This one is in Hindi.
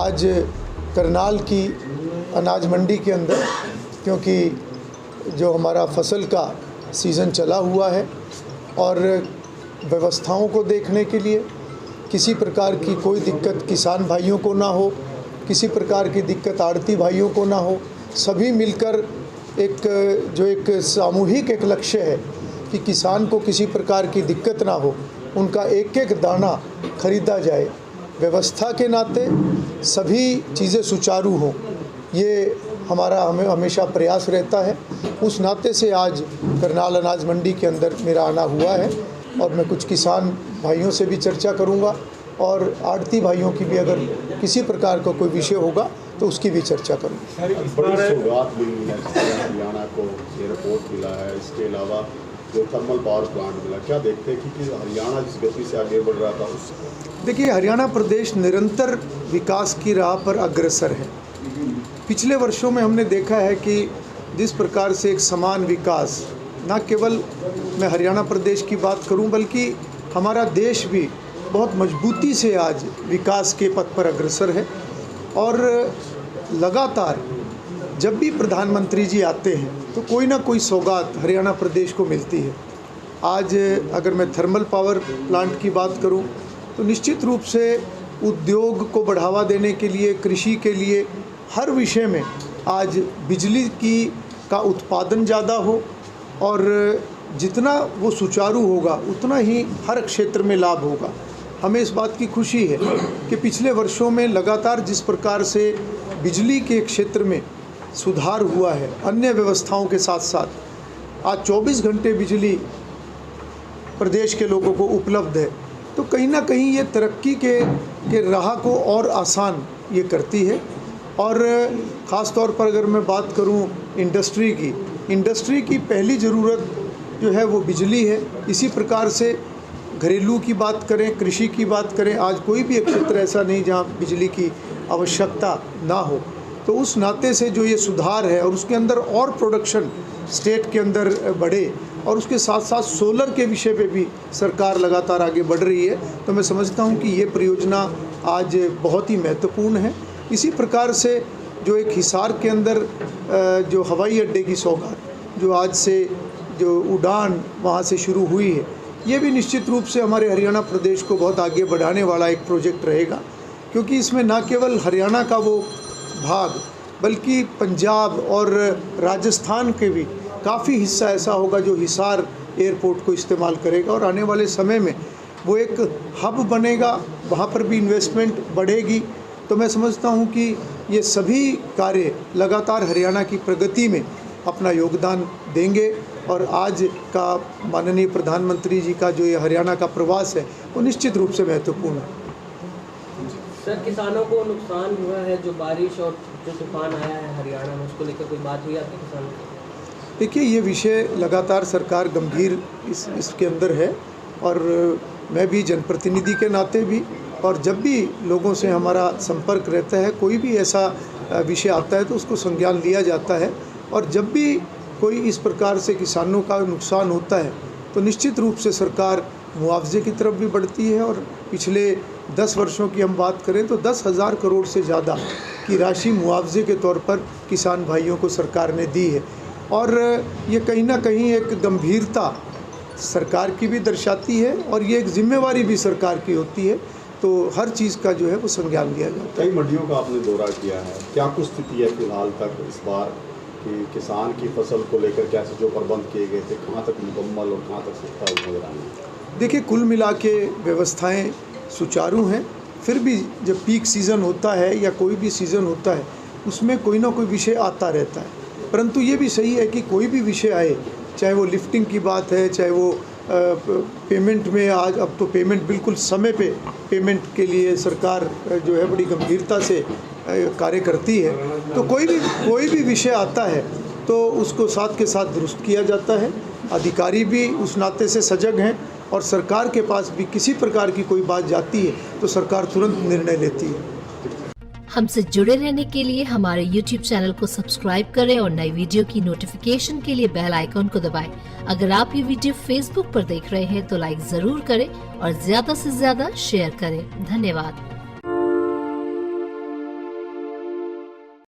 आज करनाल की अनाज मंडी के अंदर, क्योंकि जो हमारा फसल का सीज़न चला हुआ है और व्यवस्थाओं को देखने के लिए किसी प्रकार की कोई दिक्कत किसान भाइयों को ना हो, किसी प्रकार की दिक्कत आड़ती भाइयों को ना हो, सभी मिलकर एक सामूहिक एक लक्ष्य है कि किसान को किसी प्रकार की दिक्कत ना हो, उनका एक एक दाना खरीदा जाए, व्यवस्था के नाते सभी चीज़ें सुचारू हों, ये हमारा हमेशा प्रयास रहता है। उस नाते से आज करनाल अनाज मंडी के अंदर मेरा आना हुआ है और मैं कुछ किसान भाइयों से भी चर्चा करूंगा और आड़ती भाइयों की भी अगर किसी प्रकार का कोई विषय होगा तो उसकी भी चर्चा करूँगा। बड़ी सौगात मिली है, हरियाणा को एयरपोर्ट मिला है, इसके अलावा जो थर्मल पावर प्लांट मिला, क्या देखते हैं कि हरियाणा जिस गति से आगे बढ़ रहा था उससे? देखिए, हरियाणा प्रदेश निरंतर विकास की राह पर अग्रसर है। पिछले वर्षों में हमने देखा है कि जिस प्रकार से एक समान विकास, न केवल मैं हरियाणा प्रदेश की बात करूं बल्कि हमारा देश भी बहुत मजबूती से आज विकास के पथ पर अग्रसर है और लगातार जब भी प्रधानमंत्री जी आते हैं तो कोई ना कोई सौगात हरियाणा प्रदेश को मिलती है। आज अगर मैं थर्मल पावर प्लांट की बात करूं तो निश्चित रूप से उद्योग को बढ़ावा देने के लिए, कृषि के लिए, हर विषय में आज बिजली का उत्पादन ज़्यादा हो और जितना वो सुचारू होगा उतना ही हर क्षेत्र में लाभ होगा। हमें इस बात की खुशी है कि पिछले वर्षों में लगातार जिस प्रकार से बिजली के क्षेत्र में सुधार हुआ है, अन्य व्यवस्थाओं के साथ साथ आज 24 घंटे बिजली प्रदेश के लोगों को उपलब्ध है, तो कहीं ना कहीं ये तरक्की के राह को और आसान ये करती है। और ख़ास तौर पर अगर मैं बात करूं इंडस्ट्री की पहली ज़रूरत जो है वो बिजली है। इसी प्रकार से घरेलू की बात करें, कृषि की बात करें, आज कोई भी एक क्षेत्र ऐसा नहीं जहां बिजली की आवश्यकता ना हो। तो उस नाते से जो ये सुधार है और उसके अंदर और प्रोडक्शन स्टेट के अंदर बढ़े और उसके साथ साथ सोलर के विषय पे भी सरकार लगातार आगे बढ़ रही है, तो मैं समझता हूँ कि ये परियोजना आज बहुत ही महत्वपूर्ण है। इसी प्रकार से जो एक हिसार के अंदर जो हवाई अड्डे की सौगात जो आज से जो उड़ान वहाँ से शुरू हुई है, ये भी निश्चित रूप से हमारे हरियाणा प्रदेश को बहुत आगे बढ़ाने वाला एक प्रोजेक्ट रहेगा, क्योंकि इसमें न केवल हरियाणा का वो भाग बल्कि पंजाब और राजस्थान के भी काफ़ी हिस्सा ऐसा होगा जो हिसार एयरपोर्ट को इस्तेमाल करेगा और आने वाले समय में वो एक हब बनेगा, वहाँ पर भी इन्वेस्टमेंट बढ़ेगी। तो मैं समझता हूँ कि ये सभी कार्य लगातार हरियाणा की प्रगति में अपना योगदान देंगे और आज का माननीय प्रधानमंत्री जी का जो ये हरियाणा का प्रवास है वो निश्चित रूप से महत्वपूर्ण है। सर, किसानों को नुकसान हुआ है जो बारिश और जो तूफान आया है हरियाणा में, उसको लेकर कोई बात हुई आपके किसानों को? देखिए, ये विषय लगातार सरकार गंभीर इसके अंदर है और मैं भी जनप्रतिनिधि के नाते भी, और जब भी लोगों से हमारा संपर्क रहता है, कोई भी ऐसा विषय आता है तो उसको संज्ञान लिया जाता है और जब भी कोई इस प्रकार से किसानों का नुकसान होता है तो निश्चित रूप से सरकार मुआवजे की तरफ भी बढ़ती है। और पिछले 10 वर्षों की हम बात करें तो 10,000 करोड़ से ज़्यादा की राशि मुआवजे के तौर पर किसान भाइयों को सरकार ने दी है और ये कहीं ना कहीं एक गंभीरता सरकार की भी दर्शाती है और ये एक जिम्मेवारी भी सरकार की होती है, तो हर चीज़ का जो है वो संज्ञान लिया जाता है। कई मंडियों का आपने दौरा किया है, क्या कुछ स्थिति है फिलहाल तक इस बार कि किसान की फसल को लेकर कैसे जो प्रबंध किए गए थे, कहाँ तक मुकम्मल और कहाँ तक सस्ता नजर आए? देखिए, कुल मिला के व्यवस्थाएँ सुचारू हैं, फिर भी जब पीक सीज़न होता है या कोई भी सीज़न होता है उसमें कोई ना कोई विषय आता रहता है, परंतु ये भी सही है कि कोई भी विषय आए, चाहे वो लिफ्टिंग की बात है, चाहे वो पेमेंट में, आज अब तो पेमेंट बिल्कुल समय पे पेमेंट के लिए सरकार जो है बड़ी गंभीरता से कार्य करती है, तो कोई भी विषय आता है तो उसको साथ के साथ दुरुस्त किया जाता है। अधिकारी भी उस नाते से सजग हैं और सरकार के पास भी किसी प्रकार की कोई बात जाती है तो सरकार तुरंत निर्णय लेती है। हमसे जुड़े रहने के लिए हमारे YouTube चैनल को सब्सक्राइब करें और नई वीडियो की नोटिफिकेशन के लिए बेल आइकॉन को दबाएं। अगर आप ये वीडियो Facebook पर देख रहे हैं तो लाइक जरूर करें और ज्यादा से ज्यादा शेयर करें। धन्यवाद।